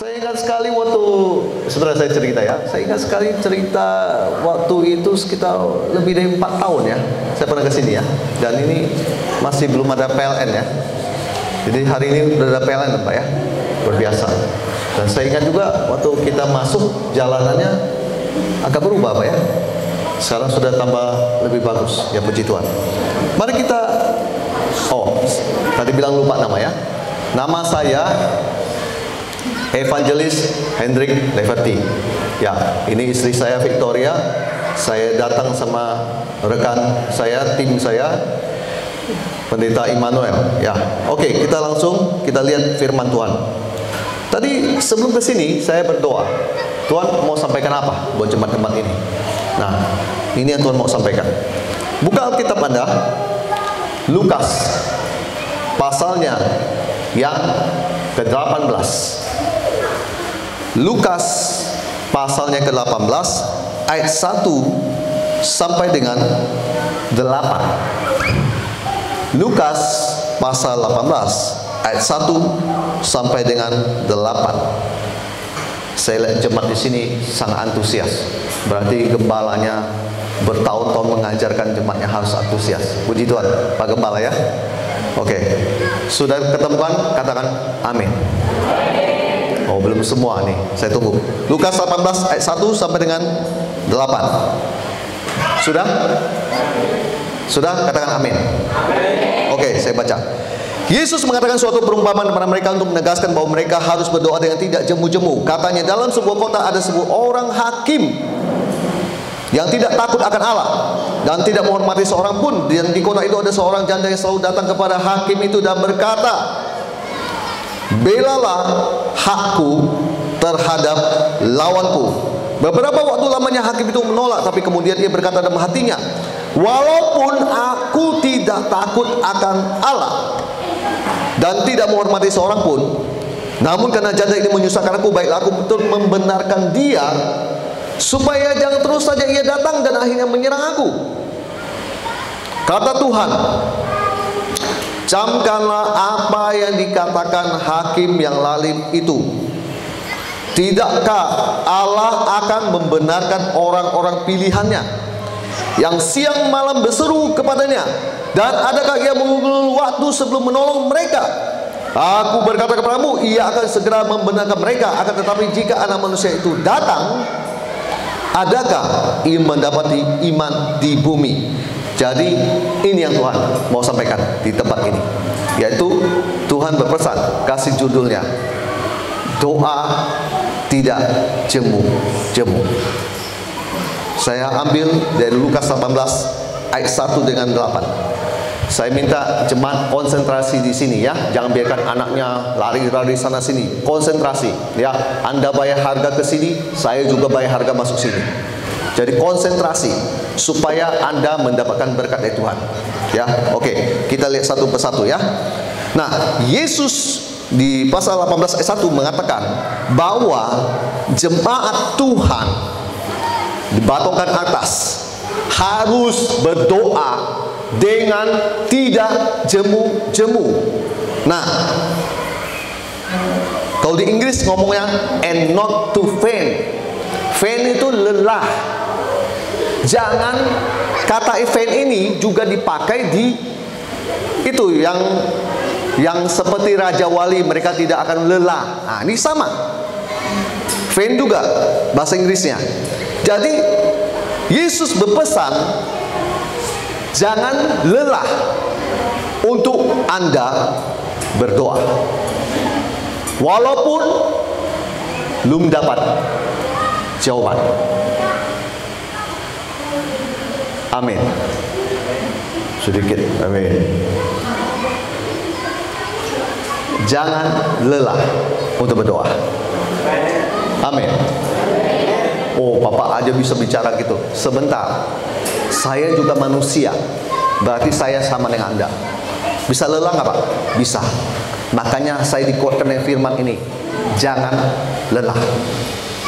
Saya ingat sekali waktu saudara saya cerita ya. Saya ingat sekali cerita waktu itu sekitar lebih dari 4 tahun ya. Saya pernah ke sini ya. Dan ini masih belum ada PLN ya. Jadi hari ini sudah ada PLN Pak ya. Berbiasa. Dan saya ingat juga waktu kita masuk jalanannya agak berubah Pak ya. Sekarang sudah tambah lebih bagus. Ya puji Tuhan. Mari kita tadi bilang lupa nama ya. Nama saya Evangelis Hendrik Leverty. Ya, ini istri saya Victoria. Saya datang sama rekan saya, tim saya, Pendeta Immanuel. Ya, oke, kita langsung kita lihat firman Tuhan. Tadi sebelum ke sini saya berdoa. Tuhan mau sampaikan apa buat jemaat-jemaat ini? Nah, ini yang Tuhan mau sampaikan. Buka Alkitab Anda, Lukas, pasalnya yang ke-18. Lukas pasalnya ke-18 ayat 1 sampai dengan 8. Lukas pasal 18 ayat 1 sampai dengan 8. Saya lihat jemaat di sini sangat antusias. Berarti gembalanya bertahun-tahun mengajarkan jemaatnya harus antusias. Puji Tuhan, Pak Gembala ya. Oke. Sudah ketemukan? Katakan amin. Oh, belum semua nih. Saya tunggu. Lukas 18 ayat 1 sampai dengan 8. Sudah? Sudah? Katakan amin. Oke, saya baca. Yesus mengatakan suatu perumpamaan kepada mereka untuk menegaskan bahwa mereka harus berdoa dengan tidak jemu-jemu. Katanya, dalam sebuah kota ada sebuah orang hakim yang tidak takut akan Allah dan tidak menghormati seorang pun. Dan di kota itu ada seorang janda yang selalu datang kepada hakim itu dan berkata, belalah hakku terhadap lawanku. Beberapa waktu lamanya hakim itu menolak, tapi kemudian ia berkata dalam hatinya, walaupun aku tidak takut akan Allah dan tidak menghormati seorang pun, namun karena janda ini menyusahkan aku, baiklah aku betul membenarkan dia, supaya jangan terus saja ia datang dan akhirnya menyerang aku. Kata Tuhan, camkanlah apa yang dikatakan hakim yang lalim itu. Tidakkah Allah akan membenarkan orang-orang pilihannya yang siang malam berseru kepadanya? Dan adakah ia mengulur waktu sebelum menolong mereka? Aku berkata kepadamu, ia akan segera membenarkan mereka. Akan tetapi jika anak manusia itu datang, adakah ia mendapati iman di bumi? Jadi ini yang Tuhan mau sampaikan di tempat ini, yaitu Tuhan berpesan, kasih judulnya, doa tidak jemu-jemu. Saya ambil dari Lukas 18 ayat 1 dengan 8. Saya minta jemaat konsentrasi di sini ya, jangan biarkan anaknya lari-lari sana sini. Konsentrasi ya. Anda bayar harga ke sini, saya juga bayar harga masuk sini. Jadi konsentrasi supaya Anda mendapatkan berkat dari Tuhan. Ya, oke. Kita lihat satu persatu ya. Nah, Yesus di pasal 18 ayat 1 mengatakan bahwa jemaat Tuhan di Batongan atas harus berdoa dengan tidak jemu-jemu. Nah, kalau di Inggris ngomongnya and not to faint. Faint itu lelah. Jangan kata faint ini juga dipakai di itu yang seperti Raja Wali, mereka tidak akan lelah. Nah, ini sama. Faint juga bahasa Inggrisnya. Jadi Yesus berpesan jangan lelah untuk Anda berdoa. Walaupun belum dapat jawaban. Amin. Sedikit. Amin. Jangan lelah untuk berdoa. Amin. Oh, Bapak aja bisa bicara gitu. Sebentar. Saya juga manusia. Berarti saya sama dengan Anda. Bisa lelah nggak Pak? Bisa. Makanya saya dikuatkan dengan firman ini. Jangan lelah.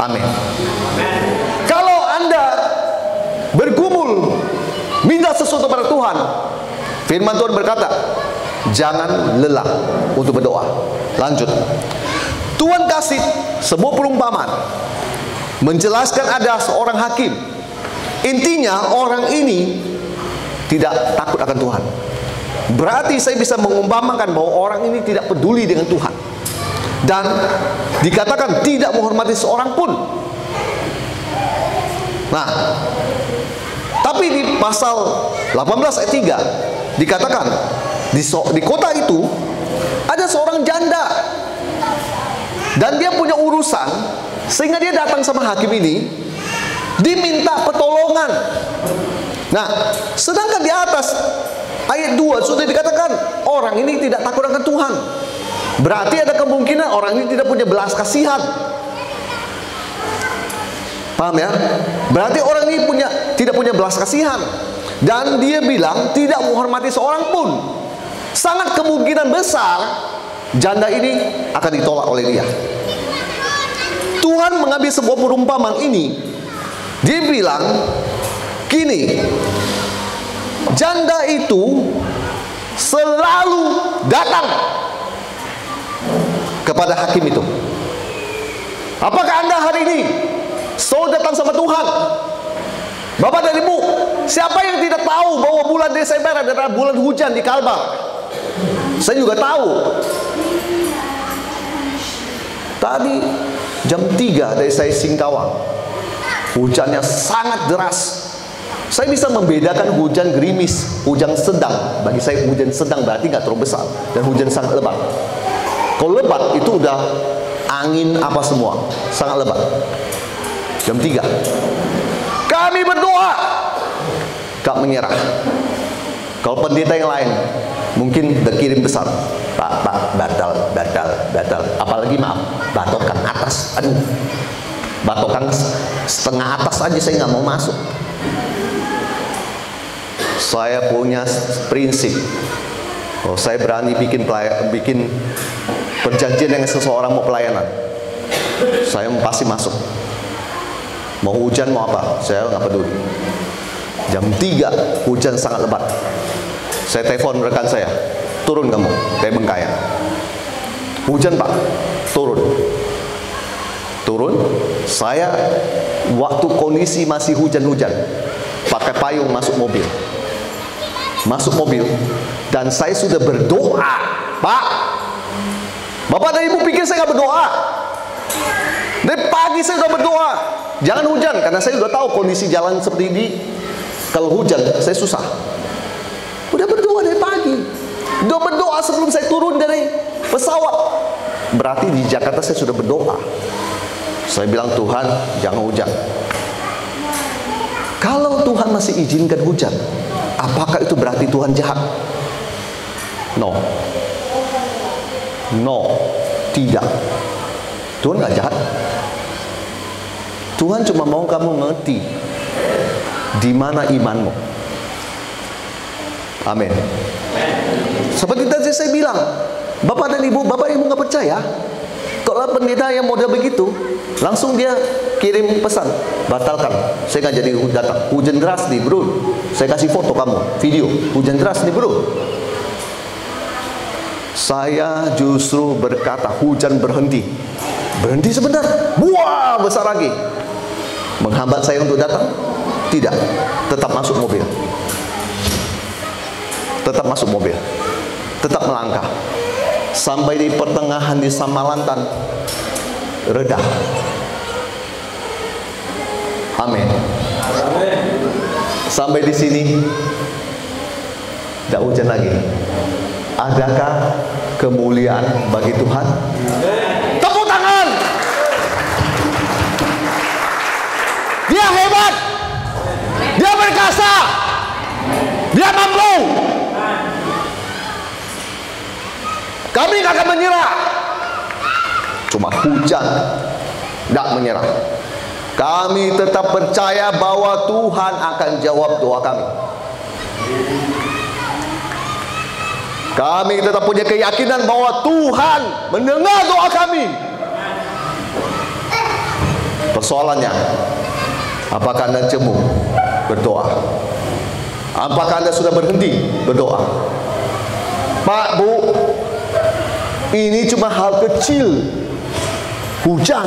Amin. Kalau Anda bergumul minta sesuatu pada Tuhan, firman Tuhan berkata, jangan lelah untuk berdoa. Lanjut. Tuhan kasih sebuah perumpamaan menjelaskan ada seorang hakim. Intinya orang ini tidak takut akan Tuhan. Berarti saya bisa mengumpamakan bahwa orang ini tidak peduli dengan Tuhan, dan dikatakan tidak menghormati seorang pun. Nah, tapi di pasal 18 ayat 3 dikatakan di kota itu ada seorang janda, dan dia punya urusan, sehingga dia datang sama hakim ini, diminta pertolongan. Nah, sedangkan di atas ayat 2 sudah dikatakan orang ini tidak takut akan Tuhan. Berarti ada kemungkinan orang ini tidak punya belas kasihan. Paham ya? Berarti orang ini tidak punya belas kasihan. Dan dia bilang tidak menghormati seorang pun. Sangat kemungkinan besar janda ini akan ditolak oleh dia. Tuhan mengambil sebuah perumpamaan ini. Dia bilang gini, janda itu selalu datang kepada hakim itu. Apakah Anda hari ini selalu datang sama Tuhan? Bapak dan Ibu, siapa yang tidak tahu bahwa bulan Desember adalah bulan hujan di Kalbar? Saya juga tahu. Tadi jam 3 dari saya Singkawang, hujannya sangat deras. Saya bisa membedakan hujan gerimis, hujan sedang. Bagi saya hujan sedang berarti nggak terlalu besar, dan hujan sangat lebat. Kalau lebat itu udah angin apa semua, sangat lebat. Jam 3 kami berdoa, gak menyerah. Kalau pendeta yang lain mungkin berkirim pesan, Pak, batal. Apalagi maaf, batokan atas. Aduh, batokan setengah atas aja saya nggak mau masuk. Saya punya prinsip, oh, saya berani bikin perjanjian dengan seseorang mau pelayanan, saya pasti masuk. Mau hujan mau apa, saya nggak peduli. Jam 3 hujan sangat lebat. Saya telepon rekan saya, turun kamu dari Bengkayang. Hujan Pak, turun. Saya waktu kondisi masih hujan-hujan, pakai payung masuk mobil, dan saya sudah berdoa. Pak, Bapak dan Ibu pikir saya nggak berdoa? Dari pagi saya sudah berdoa, jangan hujan, karena saya sudah tahu kondisi jalan seperti ini. Kalau hujan saya susah. Udah berdoa dari pagi, udah berdoa sebelum saya turun dari pesawat. Berarti di Jakarta saya sudah berdoa. Saya bilang, Tuhan jangan hujan. Kalau Tuhan masih izinkan hujan, apakah itu berarti Tuhan jahat? No, tidak. Tuhan nggak jahat. Tuhan cuma mau kamu ngerti di mana imanmu. Amin. Seperti tadi saya bilang, Bapak dan Ibu nggak percaya, kalau pendeta yang model begitu, langsung dia kirim pesan, batalkan, saya nggak jadi datang. Hujan deras nih bro, saya kasih foto kamu, video, hujan deras nih bro. Saya justru berkata, hujan berhenti sebentar, buah besar lagi. Menghambat saya untuk datang? Tidak, tetap masuk mobil, tetap melangkah sampai di pertengahan di Samalantan reda. Amin. Sampai di sini tidak hujan lagi. Adakah kemuliaan bagi Tuhan? Tepuk tangan. Dia hebat, dia berkuasa, dia mampu. Kami tidak akan menyerah. Cuma hujan, tidak menyerah. Kami tetap percaya bahwa Tuhan akan jawab doa kami. Kami tetap punya keyakinan bahwa Tuhan mendengar doa kami. Persoalannya, apakah Anda jemu berdoa? Apakah Anda sudah berhenti berdoa? Pak, Bu, ini cuma hal kecil. hujan.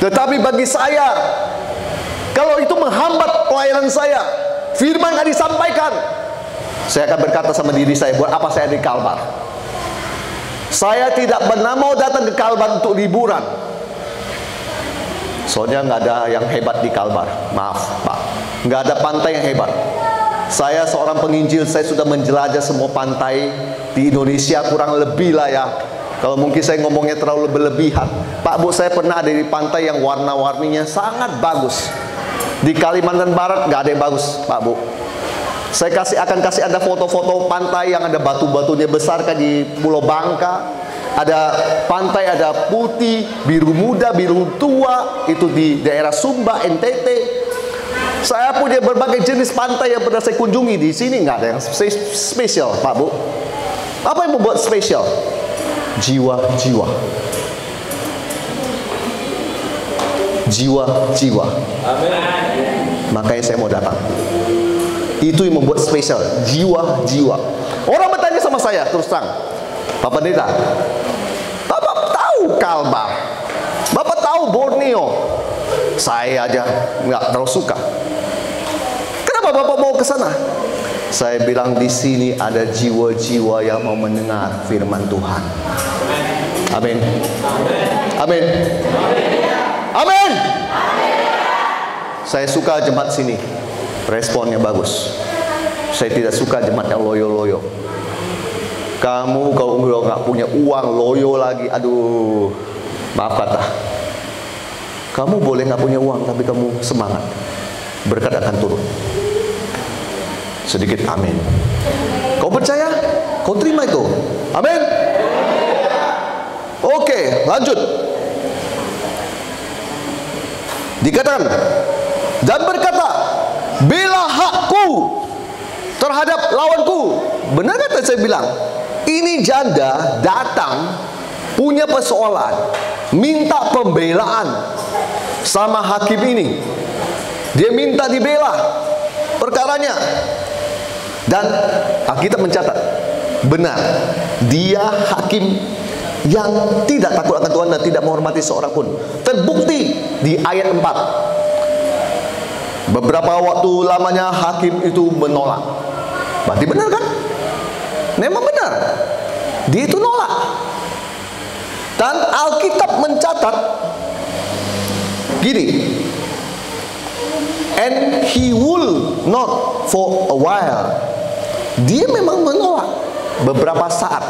Tetapi bagi saya, kalau itu menghambat pelayanan saya, firman nggak disampaikan, saya akan berkata sama diri saya, buat apa saya di Kalbar? Saya tidak pernah mau datang ke Kalbar untuk liburan. Soalnya nggak ada yang hebat di Kalbar. Maaf Pak, nggak ada pantai yang hebat. Saya seorang penginjil, saya sudah menjelajah semua pantai di Indonesia kurang lebih lah ya. Kalau mungkin saya ngomongnya terlalu berlebihan, Pak Bu, saya pernah ada di pantai yang warna-warninya sangat bagus. Di Kalimantan Barat nggak ada yang bagus, Pak Bu. Saya akan kasih Anda foto-foto pantai yang ada batu-batunya besar kayak di Pulau Bangka. Ada pantai, ada putih, biru muda, biru tua, itu di daerah Sumba, NTT. Saya punya berbagai jenis pantai yang pernah saya kunjungi. Di sini nggak ada yang spesial, Pak Bu. Apa yang membuat spesial? Jiwa-jiwa. Jiwa-jiwa. Makanya saya mau datang. Itu yang membuat spesial, jiwa-jiwa. Orang bertanya sama saya terus terang, Pak Pendeta, Bapak tahu Kalbar, Bapak tahu Borneo. Saya aja nggak terlalu suka. Kenapa Bapak mau ke sana? Saya bilang di sini ada jiwa-jiwa yang mau mendengar firman Tuhan. Amin. Amin. Amin. Saya suka jemaat sini, responnya bagus. Saya tidak suka jemaat yang loyo-loyo. Kamu kalau nggak punya uang, loyo lagi, aduh, maaf kata. Kamu boleh nggak punya uang, tapi kamu semangat, berkat akan turun. Sedikit amin. Kau percaya? Kau terima itu? Amin. Oke, lanjut. Dikatakan, dan berkata, bela hakku terhadap lawanku. Benar kata saya bilang, ini janda datang punya persoalan, minta pembelaan sama hakim ini. Dia minta dibela perkaranya. Dan Alkitab mencatat, benar, dia hakim yang tidak takut akan Tuhan dan tidak menghormati seorang pun. Terbukti di ayat 4. Beberapa waktu lamanya hakim itu menolak. Berarti benar kan? Memang benar, dia itu nolak. Dan Alkitab mencatat gini, and he will not for a while. Dia memang menolak beberapa saat.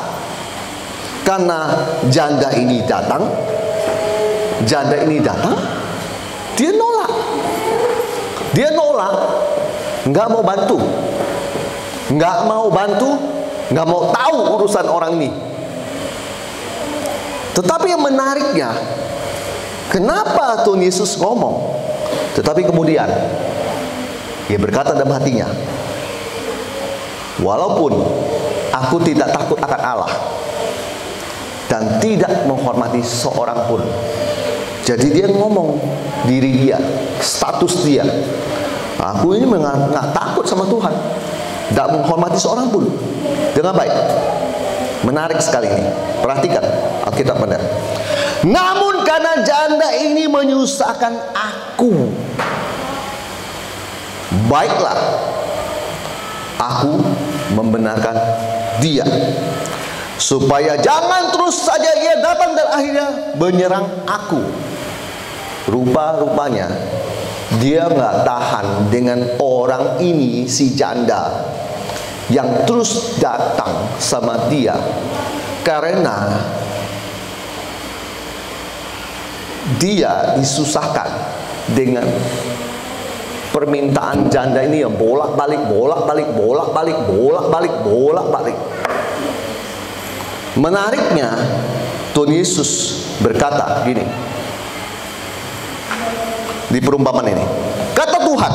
Karena janda ini datang, dia nolak. Dia nolak, nggak mau bantu, nggak mau tahu urusan orang ini. Tetapi yang menariknya, kenapa Tuhan Yesus ngomong? Tetapi kemudian dia berkata dalam hatinya, walaupun aku tidak takut akan Allah dan tidak menghormati seorang pun. Jadi dia ngomong diri dia, status dia, aku ini nggak takut sama Tuhan, tidak menghormati seorang pun. Dengan baik. Menarik sekali ini. Perhatikan Alkitab benar. Namun karena janda ini menyusahkan aku, baiklah aku membenarkan dia, supaya jangan terus saja ia datang dan akhirnya menyerang aku. Rupa-rupanya dia nggak tahan dengan orang ini, si janda yang terus datang sama dia, karena dia disusahkan dengan permintaan janda ini yang bolak-balik. Menariknya, Tuhan Yesus berkata gini di perumpamaan ini. Kata Tuhan,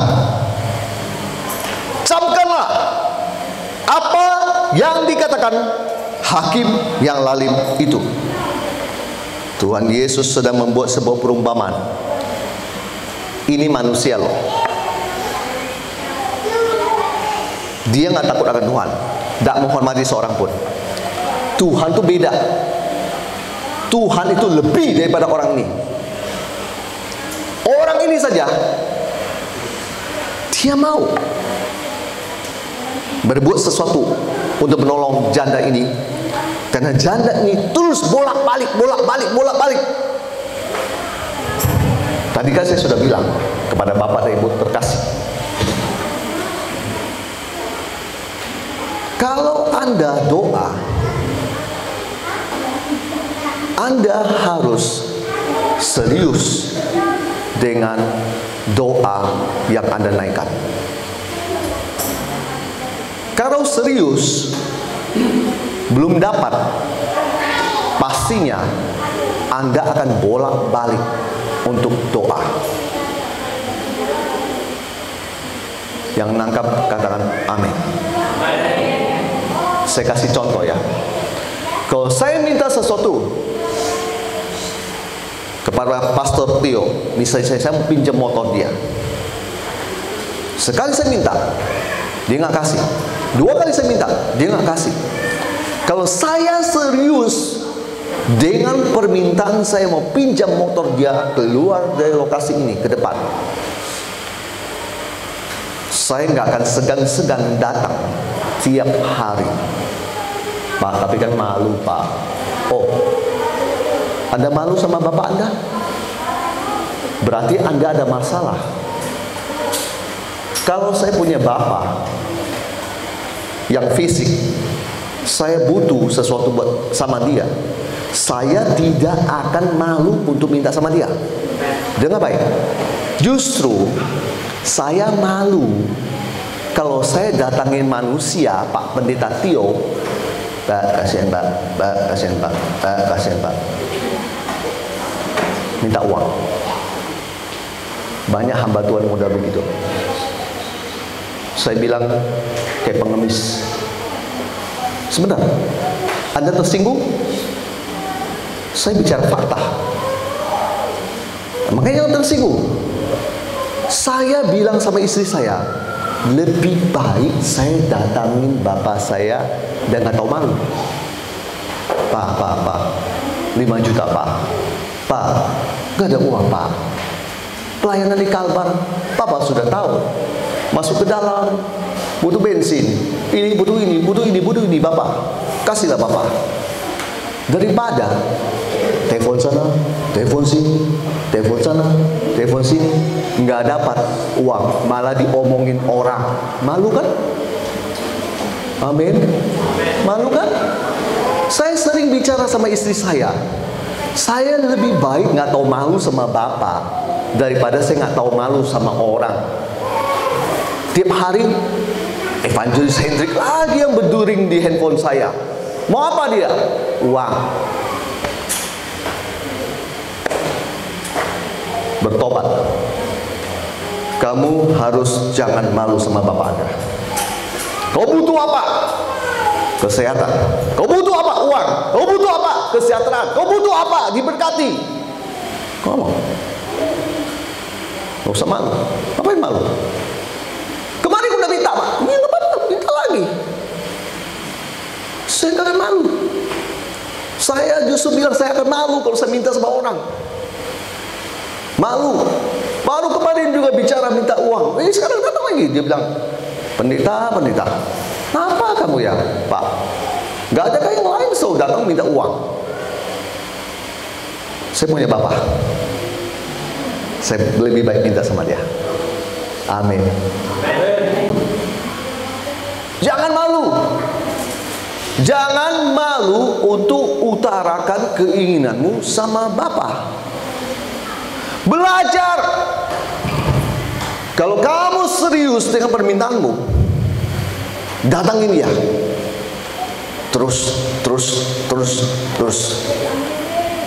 camkanlah apa yang dikatakan hakim yang lalim itu. Tuhan Yesus sedang membuat sebuah perumpamaan. Ini manusia loh. Dia nggak takut akan Tuhan, tidak menghormati seorang pun. Tuhan tuh beda. Tuhan itu lebih daripada orang ini. Orang ini saja dia mau berbuat sesuatu untuk menolong janda ini, karena janda ini terus bolak-balik. Tadi kan saya sudah bilang kepada Bapak dan Ibu terkasih, kalau Anda doa, Anda harus serius dengan doa yang Anda naikkan. Kalau serius belum dapat, pastinya Anda akan bolak-balik untuk doa. Yang nangkap katakan amin. Saya kasih contoh ya. Kalau saya minta sesuatu kepada Pastor Tio, misalnya saya mau pinjam motor dia, sekali saya minta, dia nggak kasih. 2 kali saya minta, dia nggak kasih. Kalau saya serius dengan permintaan saya mau pinjam motor dia keluar dari lokasi ini ke depan, saya nggak akan segan-segan datang tiap hari. Pak, tapi kan malu Pak. Oh, Anda malu sama Bapak Anda? Berarti Anda ada masalah. Kalau saya punya Bapak yang fisik, saya butuh sesuatu buat sama dia, saya tidak akan malu untuk minta sama dia. Dengar baik, justru saya malu kalau saya datangin manusia, Pak Pendeta Tio, Pak kasihan Pak, Pak kasihan Pak, Pak kasihan Pak, minta uang. Banyak hamba Tuhan modal begitu. Saya bilang kayak pengemis, sebentar, Anda tersinggung? Saya bicara fakta. Makanya yang tersinggung. Saya bilang sama istri saya, lebih baik saya datangin bapak saya dan nggak tahu malu. Pak, 5 juta Pak, nggak ada uang Pak. Pelayanan di Kalbar, Papa sudah tahu. Masuk ke dalam, butuh bensin, ini butuh ini, Bapak, kasihlah Bapak. Daripada telepon sana, telepon sini, telepon sana, telepon sini, nggak dapat uang, malah diomongin orang. Malu kan? Amin. Malu kan? Saya sering bicara sama istri saya lebih baik nggak tahu malu sama Bapak daripada saya nggak tahu malu sama orang. Tiap hari Evangelis Hendrik lagi yang berduring di handphone saya. Mau apa dia? Uang. Bertobat. Kamu harus jangan malu sama Bapak Anda. Kau butuh apa? Kesehatan. Kau butuh apa? Uang. Kau butuh apa? Kesejahteraan. Kau butuh apa? Diberkati. Kau mau? Gak usah malu. Ngapain malu? Kemarin udah minta Pak. Ini nggak apa-apa, minta lagi. Saya nggak akan malu. Saya justru bilang saya akan malu kalau saya minta sama orang. Malu. Baru kemarin juga bicara minta uang. Ini sekarang datang lagi. Dia bilang, pendeta, apa kamu ya Pak? Nggak ada kayak yang lain so datang minta uang. Saya punya Bapak. Saya lebih baik minta sama dia. Amin. Jangan malu. Jangan malu untuk utarakan keinginanmu sama Bapa. Belajar. Kalau kamu serius dengan permintaanmu, datangin dia. Terus.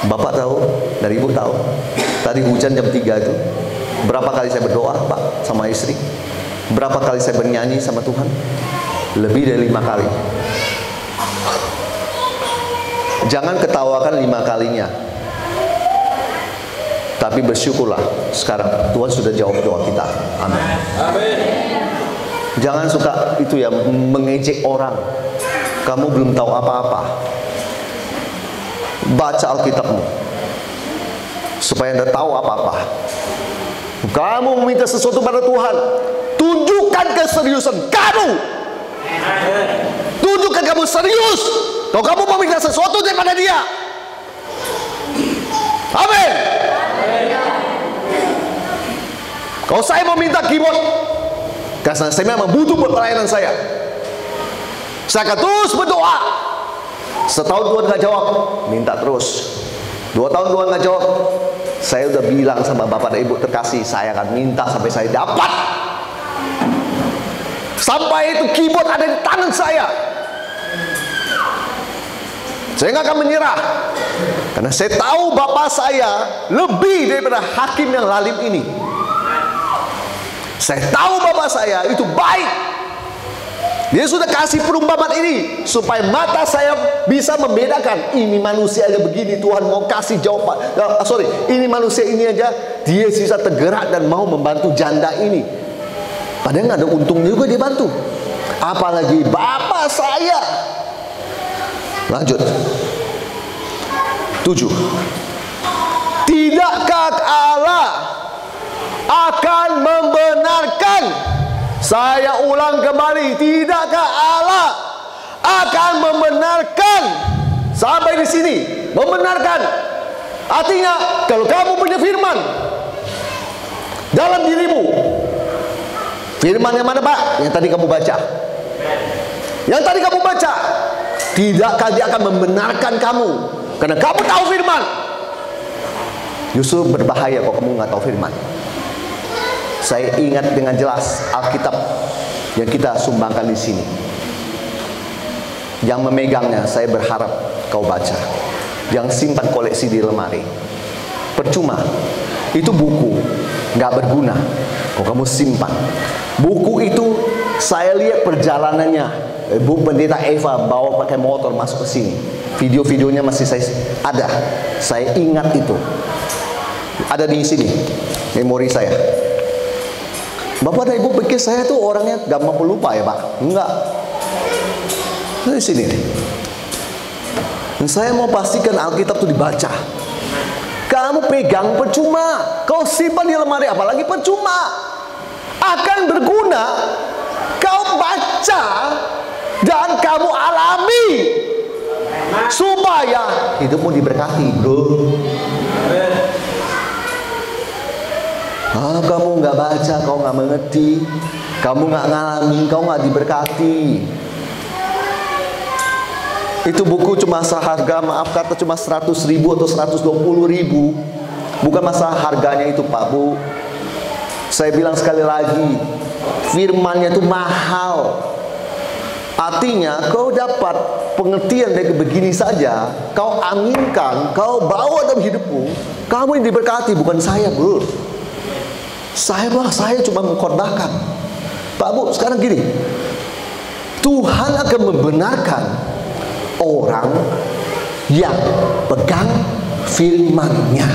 Bapak tahu, dari Ibu tahu. Tadi hujan jam 3 itu. Berapa kali saya berdoa, Pak, sama istri? Berapa kali saya bernyanyi sama Tuhan? Lebih dari 5 kali. Jangan ketawakan 5 kalinya. Tapi bersyukurlah sekarang Tuhan sudah jawab doa kita. Amin. Jangan suka itu ya, mengejek orang. Kamu belum tahu apa-apa. baca Alkitabmu, supaya Anda tahu apa-apa. Kamu meminta sesuatu pada Tuhan, tunjukkan keseriusan kamu. Tunjukkan kamu serius kalau kamu meminta sesuatu daripada Dia. Amin. Kalau saya meminta keyboard, karena saya memang butuh buat pelayanan saya akan terus berdoa. Setahun Tuhan gak jawab, minta terus. 2 tahun Tuhan gak jawab, saya udah bilang sama Bapak dan Ibu terkasih, saya akan minta sampai saya dapat. Sampai itu keyboard ada di tangan saya. Saya gak akan menyerah, karena saya tahu Bapak saya lebih daripada hakim yang lalim ini. Saya tahu Bapak saya itu baik. Dia sudah kasih perumpamaan ini supaya mata saya bisa membedakan. Ini manusia aja begini, Tuhan mau kasih jawaban. Ini manusia ini aja dia bisa tergerak dan mau membantu janda ini. Padahal nggak ada untungnya juga dia bantu. Apalagi Bapak saya. Lanjut. 7. Tidakkah Allah akan membenarkan? Saya ulang kembali, tidakkah Allah akan membenarkan? Sampai di sini, membenarkan. Artinya, kalau kamu punya firman dalam dirimu, firman yang mana Pak? Yang tadi kamu baca. Yang tadi kamu baca, tidakkah Dia akan membenarkan kamu? Karena kamu tahu firman. Justru berbahaya kalau kamu nggak tahu firman. Saya ingat dengan jelas Alkitab yang kita sumbangkan di sini. Yang memegangnya saya berharap kau baca. Yang simpan koleksi di lemari. Percuma. Itu buku, nggak berguna kalau kamu simpan. Buku itu saya lihat perjalanannya. Bu Pendeta Eva bawa pakai motor masuk ke sini. Video-videonya masih ada. Saya ingat itu. Ada di sini memori saya. Bapak dan Ibu pikir saya tuh orangnya gampang pelupa ya Pak? Enggak. Di sini. Dan saya mau pastikan Alkitab itu dibaca. Kamu pegang percuma. Kau simpan di lemari apalagi percuma. Akan berguna. Kau baca dan kamu alami. Supaya hidupmu diberkati, bro. Kamu nggak baca, kau nggak mengerti, kamu nggak ngalami, kau nggak diberkati. Itu buku cuma seharga, maaf kata cuma 100.000 atau 120.000. Bukan masalah harganya itu Pak Bu. Saya bilang sekali lagi, firmannya itu mahal. Artinya kau dapat pengertian dari begini saja, kau aminkan, kau bawa dalam hidupmu, kamu yang diberkati, bukan saya bro. Saya cuma mengkorbankan. Pak Bu, sekarang gini, Tuhan akan membenarkan orang yang pegang firman-Nya.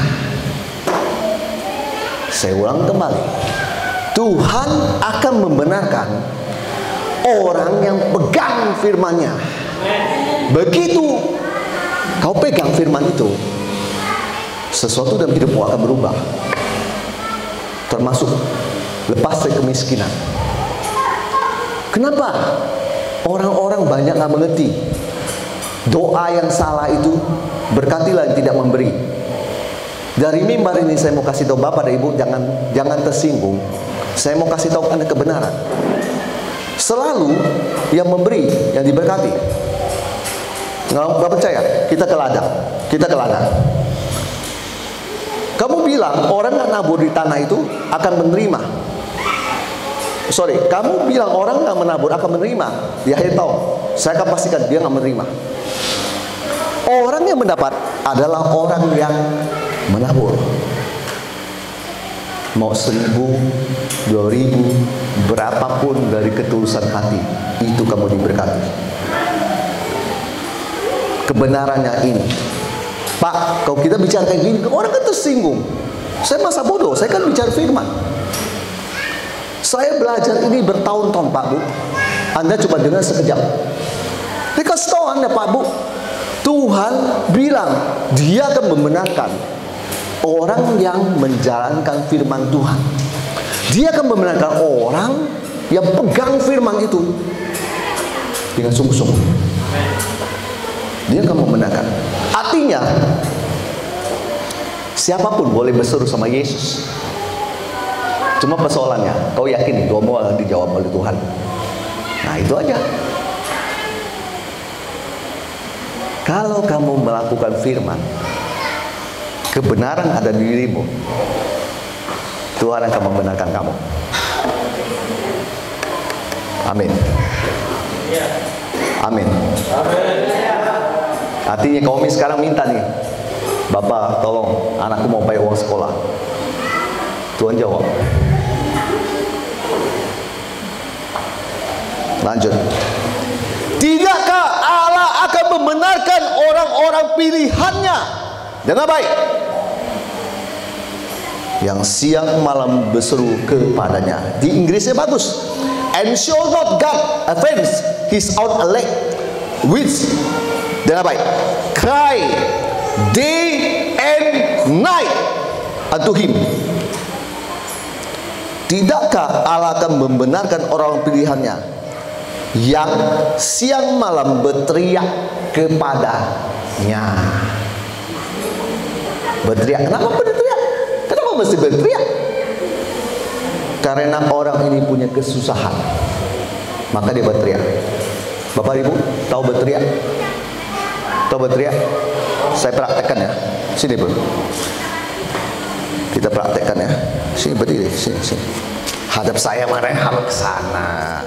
Saya ulang kembali, Tuhan akan membenarkan orang yang pegang firman-Nya. Begitu kau pegang firman itu, sesuatu dalam hidupmu akan berubah. Termasuk lepas dari kemiskinan. Kenapa orang-orang banyak nggak mengerti? Doa yang salah itu berkatilah yang tidak memberi. Dari mimbar ini saya mau kasih tahu Bapak dan Ibu, jangan tersinggung. Saya mau kasih tahu Anda kebenaran. Selalu yang memberi yang diberkati. Nggak percaya? Kita ke ladang. Kamu bilang orang yang nabur di tanah itu akan menerima. Kamu bilang orang yang menabur akan menerima. Di akhir tahun, saya akan pastikan dia nggak menerima. Orang yang mendapat adalah orang yang menabur. Mau 1.000, 2.000, berapapun dari ketulusan hati, itu kamu diberkati. Kebenarannya ini. Pak, kalau kita bicara kayak gini, orang kan tersinggung. Saya masa bodoh, saya kan bicara firman. Saya belajar ini bertahun-tahun Pak Bu. Anda cuma dengar sekejap. Saya kasih tahu Anda Pak Bu, Tuhan bilang Dia akan membenarkan orang yang menjalankan firman Tuhan. Dia akan membenarkan orang yang pegang firman itu dengan sungguh-sungguh. Dia akan membenarkan. Artinya, siapapun boleh berseru sama Yesus. Cuma persoalannya, kau yakin doamu akan dijawab oleh Tuhan? Nah, itu aja. Kalau kamu melakukan firman, kebenaran ada di dirimu, Tuhan akan membenarkan kamu. Amin. Amin. Artinya kami sekarang minta nih, Bapak tolong anakku mau bayar uang sekolah. Tuhan jawab. Lanjut. Tidakkah Allah akan membenarkan orang-orang pilihannya? Dengar baik. Yang siang malam berseru kepadanya. Di Inggrisnya bagus. And shall not God avenge his own elect, which, dengar baik, cry day and night unto him. Tidakkah Allah akan membenarkan orang pilihannya yang siang malam berteriak kepadanya? Berteriak. Kenapa berteriak? Kenapa mesti berteriak? Karena orang ini punya kesusahan, maka dia berteriak. Bapak Ibu tahu berteriak? Tahu berteriak? Saya praktekkan ya. Sini Bu. Kita praktekkan ya. Sini berdiri, sini. Hadap saya, mana yang harus ke sana.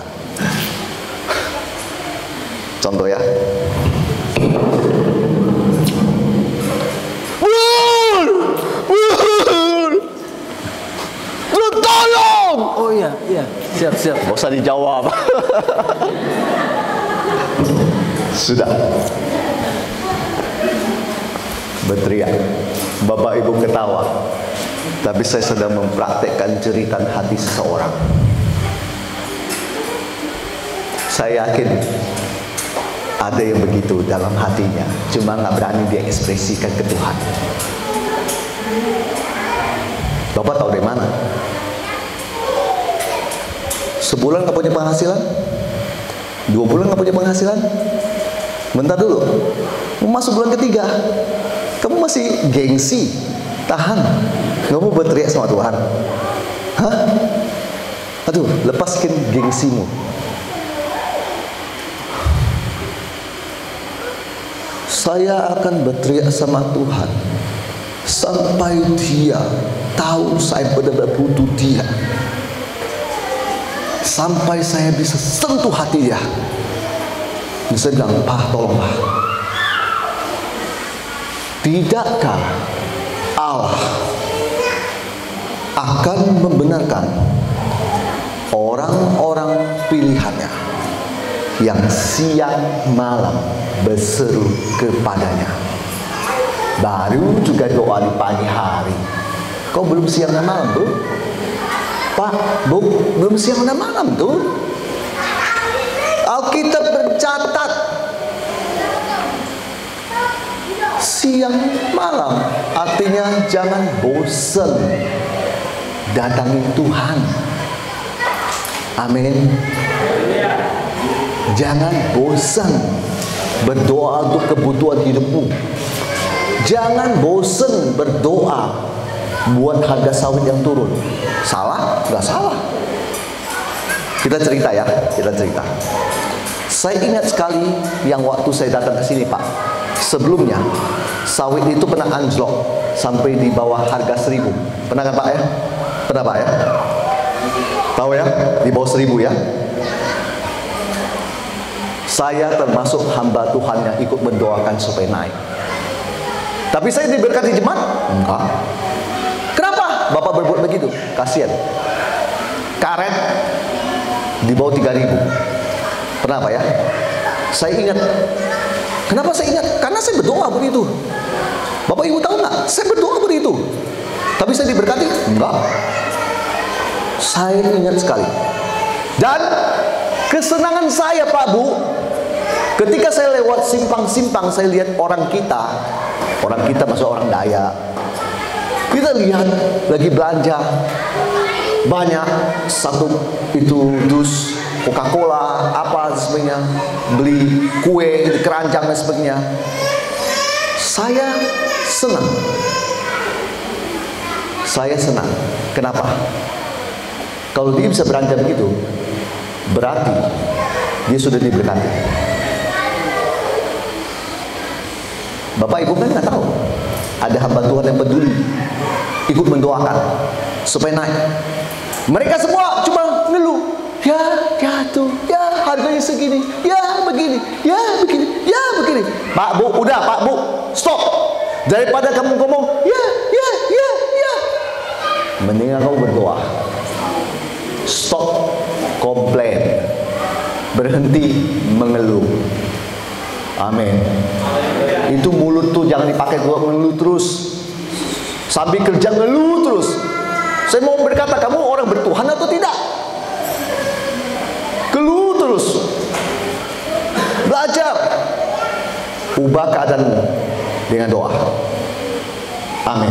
Contoh ya. Tolong. Oh iya, siap. Gak usah dijawab. Sudah. Berteriak. Bapak Ibu ketawa. Tapi saya sedang mempraktekkan jeritan hati seseorang. Saya yakin ada yang begitu dalam hatinya, cuma nggak berani dia ekspresikan ke Tuhan. Bapak tahu dari mana? Sebulan nggak punya penghasilan, 2 bulan nggak punya penghasilan. Bentar dulu, masuk bulan ketiga, kamu masih gengsi, tahan, nggak mau berteriak sama Tuhan. Hah? Aduh, lepaskan gengsimu. Saya akan berteriak sama Tuhan sampai Dia tahu saya benar-benar butuh Dia, sampai saya bisa sentuh hati Dia. Bisa bilang, Pak, tolonglah. Tidakkah Allah akan membenarkan orang-orang pilihannya yang siang malam berseru kepadanya? Baru juga doa di pagi hari, kok belum siang dan malam tuh? Pak, Bu, belum siang dan malam tuh. Alkitab bercatat siang malam, artinya jangan bosan datangi Tuhan. Amin. Jangan bosan berdoa untuk kebutuhan hidupmu. Jangan bosan berdoa buat harga sawit yang turun. Salah? Nggak salah. Kita cerita ya, kita cerita. Saya ingat sekali yang waktu saya datang ke sini, Pak. Sebelumnya sawit itu pernah anjlok sampai di bawah harga 1.000. Pernah kan Pak ya? Pernah Pak ya? Tahu ya? Di bawah 1.000 ya. Saya termasuk hamba Tuhan yang ikut mendoakan supaya naik. Tapi saya diberkati jemaat? Enggak. Kenapa Bapak berbuat begitu? Kasihan. Karet di bawah 3.000. Pernah Pak ya? Saya ingat. Kenapa saya ingat? Karena saya berdoa begitu. Bapak Ibu tahu nggak? Saya berdoa begitu. Tapi saya diberkati? Enggak. Saya ingat sekali. Dan kesenangan saya Pak Bu, ketika Ketika saya lewat simpang-simpang, saya lihat orang kita masuk orang Dayak. Kita lihat lagi belanja banyak, satu itu dus Coca-Cola apa dan sebagainya, beli kue di keranjang dan sebagainya. Saya senang. Kenapa? Kalau dia bisa belanja begitu, berarti dia sudah diberkati. Bapak Ibu kan nggak tahu, ada hamba Tuhan yang peduli, ikut mendoakan supaya naik. Mereka semua cuma ngeluh, ya jatuh, ya harganya segini, ya begini, ya begini, ya begini. Pak Bu, udah Pak Bu, stop. Daripada kamu ngomong, ya, mendingan kamu berdoa. Stop komplain, berhenti mengeluh. Amin. Itu mulut tuh jangan dipakai buat ngeluh terus. Sambil kerja ngeluh terus. Saya mau berkata, kamu orang bertuhan atau tidak? Keluh terus. Belajar. Ubah keadaanmu dengan doa. Amin.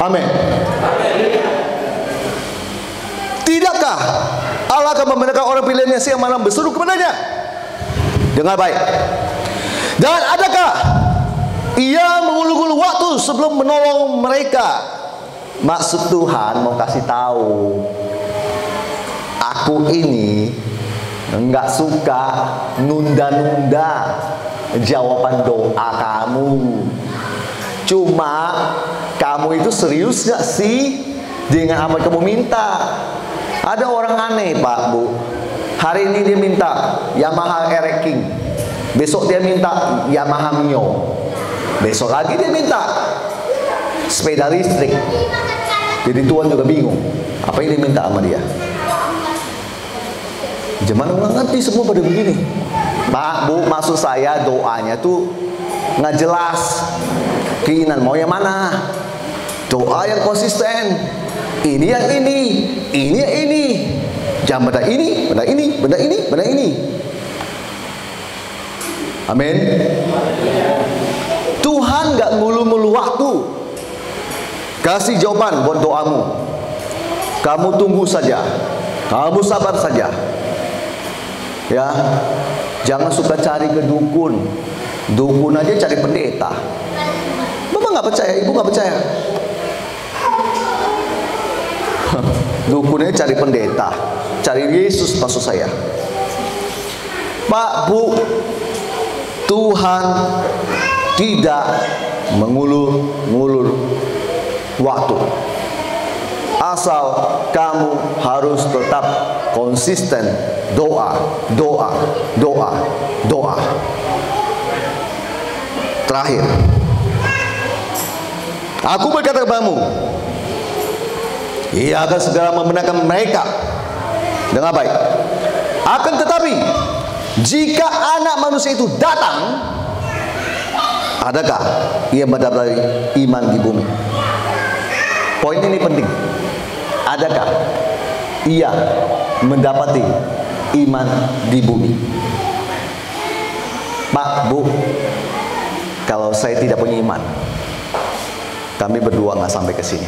Amin. Tidakkah Allah akan membenarkan orang pilihannya siang malam berseru kepadanya? Dengar baik. Dan adakah Ia mengulur-ulur waktu sebelum menolong mereka? Maksud Tuhan mau kasih tahu, aku ini enggak suka nunda-nunda jawaban doa kamu. Cuma kamu itu serius gak sih dengan apa yang kamu minta? Ada orang aneh Pak Bu, hari ini dia minta Yamaha Air King, besok dia minta Yamaha Mio, besok lagi dia minta sepeda listrik. Jadi Tuhan juga bingung apa yang dia minta sama dia. Zaman nggak ngerti semua pada begini. Pak Bu, maksud saya doanya tuh nggak jelas keinginan mau yang mana. Doa yang konsisten. Ini yang ini yang ini. Jangan benda ini, benda ini, benda ini, benda ini. Amin. Tuhan nggak ngulu-ngulu waktu. Kasih jawaban buat doamu. Kamu tunggu saja. Kamu sabar saja. Ya, jangan suka cari ke dukun. Dukun aja cari pendeta. Bapak nggak percaya, Ibu nggak percaya. Dukunnya cari pendeta, cari Yesus maksud saya. Pak Bu, Tuhan tidak mengulur-ngulur waktu. Asal kamu harus tetap konsisten doa. Terakhir, aku berkata kepadamu, Ia akan segera membenarkan mereka. Dengar baik. Akan tetapi, jika Anak Manusia itu datang, adakah Ia mendapati iman di bumi? Poin ini penting. Adakah Ia mendapati iman di bumi? Pak Bu, kalau saya tidak punya iman, kami berdua nggak sampai ke sini.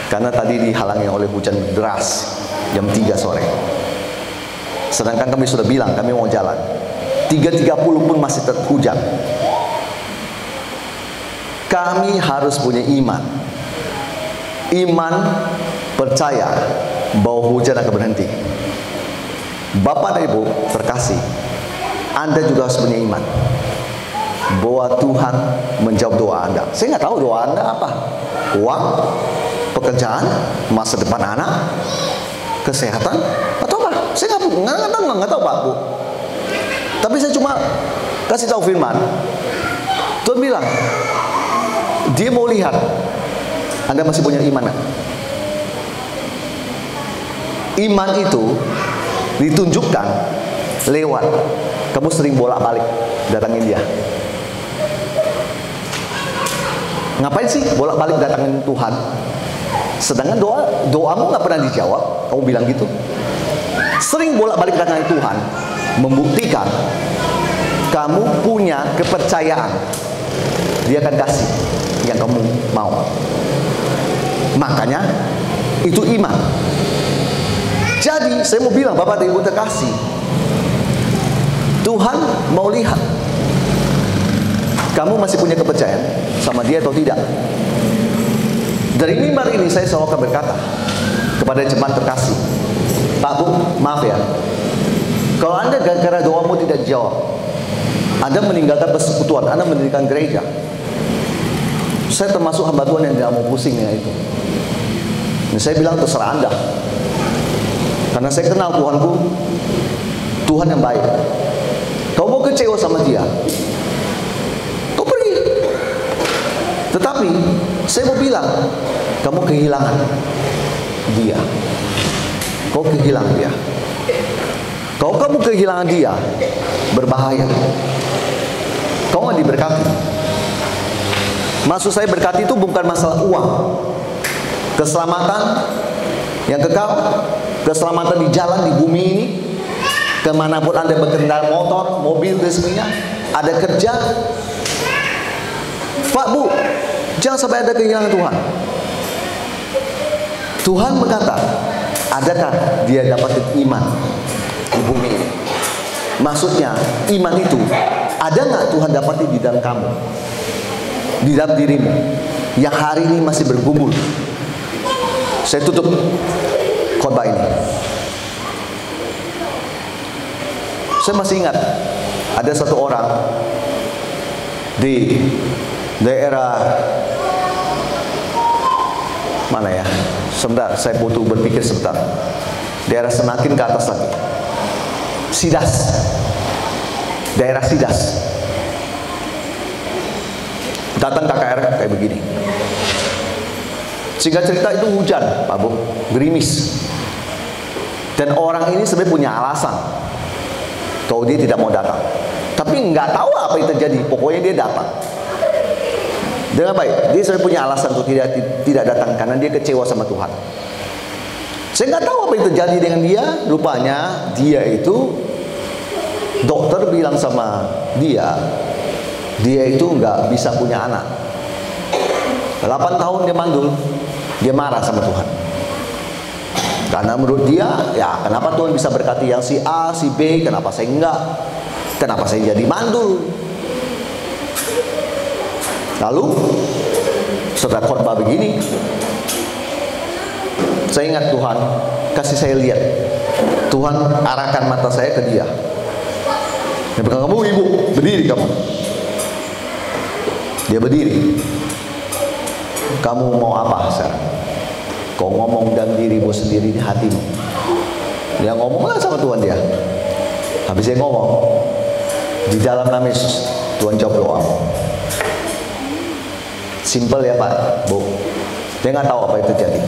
Karena tadi dihalangi oleh hujan deras jam 3 sore. Sedangkan kami sudah bilang kami mau jalan. 3.30 pun masih tetap hujan. Kami harus punya iman. Iman percaya bahwa hujan akan berhenti. Bapak dan Ibu terkasih, Anda juga harus punya iman bahwa Tuhan menjawab doa Anda. Saya nggak tahu doa Anda apa. Uang, pekerjaan, masa depan anak, kesehatan, atau apa? Saya nggak tahu Pak Bu. Tapi saya cuma kasih tahu firman. Tuhan bilang, Dia mau lihat Anda masih punya iman gak? Iman itu ditunjukkan lewat kamu sering bolak-balik datangin Dia. Ngapain sih bolak-balik datangin Tuhan? Sedangkan doamu nggak pernah dijawab. Kamu bilang gitu. sering bolak-balik datangi Tuhan membuktikan kamu punya kepercayaan Dia akan kasih yang kamu mau. Makanya itu iman. Jadi saya mau bilang Bapak dan Ibu terkasih, Tuhan mau lihat kamu masih punya kepercayaan sama Dia atau tidak. Dari mimbar ini saya selalu akan berkata kepada jemaat terkasih, Pak Bu, maaf ya, kalau Anda gara-gara doamu tidak jawab, Anda meninggalkan persekutuan, Anda meninggalkan gereja, saya termasuk hamba Tuhan yang tidak mau pusing dengan itu. Dan saya bilang terserah Anda, karena saya kenal Tuhanku, Tuhan yang baik. Kau mau kecewa sama Dia, kau pergi. Tetapi saya mau bilang, kamu kehilangan Dia. Kau kehilangan Dia. Kalau kamu kehilangan Dia, berbahaya. Kau nggak diberkati. Maksud saya berkati itu bukan masalah uang, keselamatan yang kekal, keselamatan di jalan, di bumi ini, kemanapun Anda berkendara motor, mobil, dan sebagainya, ada kerja. Pak Bu, jangan sampai ada kehilangan Tuhan. Tuhan berkata, adakah dia dapat iman di bumi ini? Maksudnya iman itu ada nggak Tuhan dapati di dalam kamu, di dalam dirimu, yang hari ini masih bergumul. Saya tutup khotbah ini. Saya masih ingat ada satu orang di daerah mana ya? Sebentar, saya butuh berpikir sebentar. Daerah Senakin ke atas lagi. Sidas. Daerah Sidas. Datang KKR kayak begini. Singkat cerita itu hujan, Pak Bu, gerimis. Dan orang ini sebenarnya punya alasan kalau dia tidak mau datang. Tapi nggak tahu apa yang terjadi. Pokoknya dia datang. Dengan baik, dia sebenarnya punya alasan untuk tidak datang karena dia kecewa sama Tuhan. Saya nggak tahu apa yang terjadi dengan dia. Rupanya dia itu, dokter bilang sama dia itu nggak bisa punya anak. 8 tahun dia mandul. Dia marah sama Tuhan. Karena menurut dia, ya kenapa Tuhan bisa berkati yang si A, si B, kenapa saya enggak? Kenapa saya jadi mandul? Lalu setelah khotbah begini, saya ingat Tuhan kasih saya lihat. Tuhan arahkan mata saya ke dia. Dia bilang, kamu ibu, berdiri kamu. Dia berdiri. Kamu mau apa sekarang? Kau ngomong dalam dirimu sendiri di hatimu. Dia ngomonglah sama Tuhan dia. Habis dia ngomong, di dalam nama Yesus, Tuhan jawab doa. Simple ya Pak, Bu. Dia nggak tahu apa yang terjadi.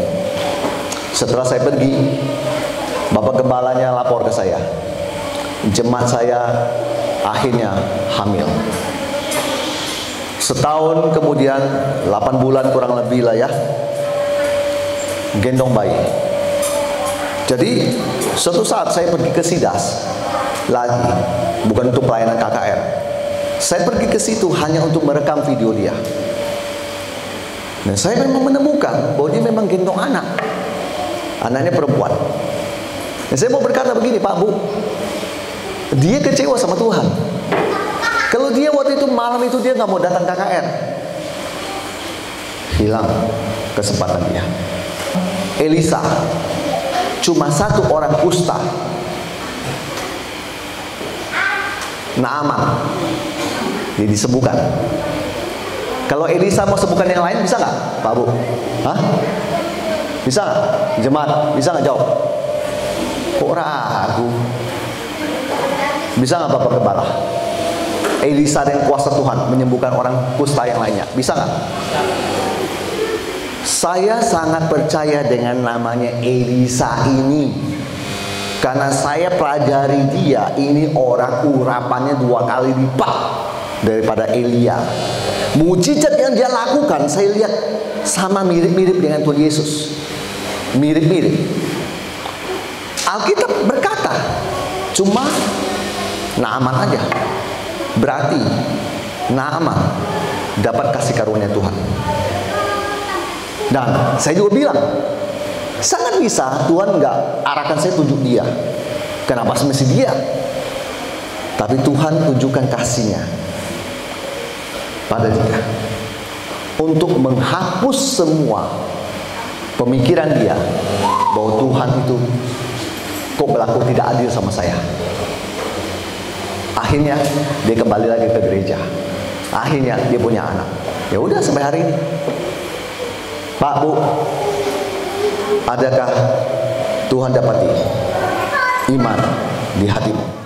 Setelah saya pergi, Bapak Gembalanya lapor ke saya. Jemaat saya akhirnya hamil. Setahun kemudian, 8 bulan kurang lebih lah ya, gendong bayi. Jadi suatu saat saya pergi ke Sidas lagi, bukan untuk pelayanan KKR. Saya pergi ke situ hanya untuk merekam video dia. Dan saya memang menemukan bahwa dia memang gendong anak. Anaknya perempuan. Dan saya mau berkata begini, Pak Bu, dia kecewa sama Tuhan. Kalau dia waktu itu malam itu dia nggak mau datang KKR, hilang kesempatan dia. Elisa cuma satu orang kusta, Naaman, dia disembuhkan. Kalau Elisa mau sembuhkan yang lain bisa nggak, Pak Bu? Hah? Bisa nggak? Jemaat bisa nggak jawab? Kok ragu? Bisa nggak Bapak Gembala? Elisa dan kuasa Tuhan menyembuhkan orang kusta yang lainnya, bisa nggak? Saya sangat percaya dengan namanya Elisa ini, karena saya pelajari dia. Ini orang urapannya 2 kali lipat daripada Elia. Mujizat yang dia lakukan, saya lihat sama mirip-mirip dengan Tuhan Yesus, mirip-mirip. Alkitab berkata Cuma Naaman aja. Berarti Naaman dapat kasih karunia Tuhan. Dan saya juga bilang, sangat bisa Tuhan nggak arahkan saya tunjuk dia. Kenapa semesti dia? Tapi Tuhan tunjukkan kasih-Nya pada dia untuk menghapus semua pemikiran dia bahwa Tuhan itu kok berlaku tidak adil sama saya. Akhirnya dia kembali lagi ke gereja. Akhirnya dia punya anak. Ya udah sampai hari ini. Pak, Bu, adakah Tuhan dapati iman di hatimu?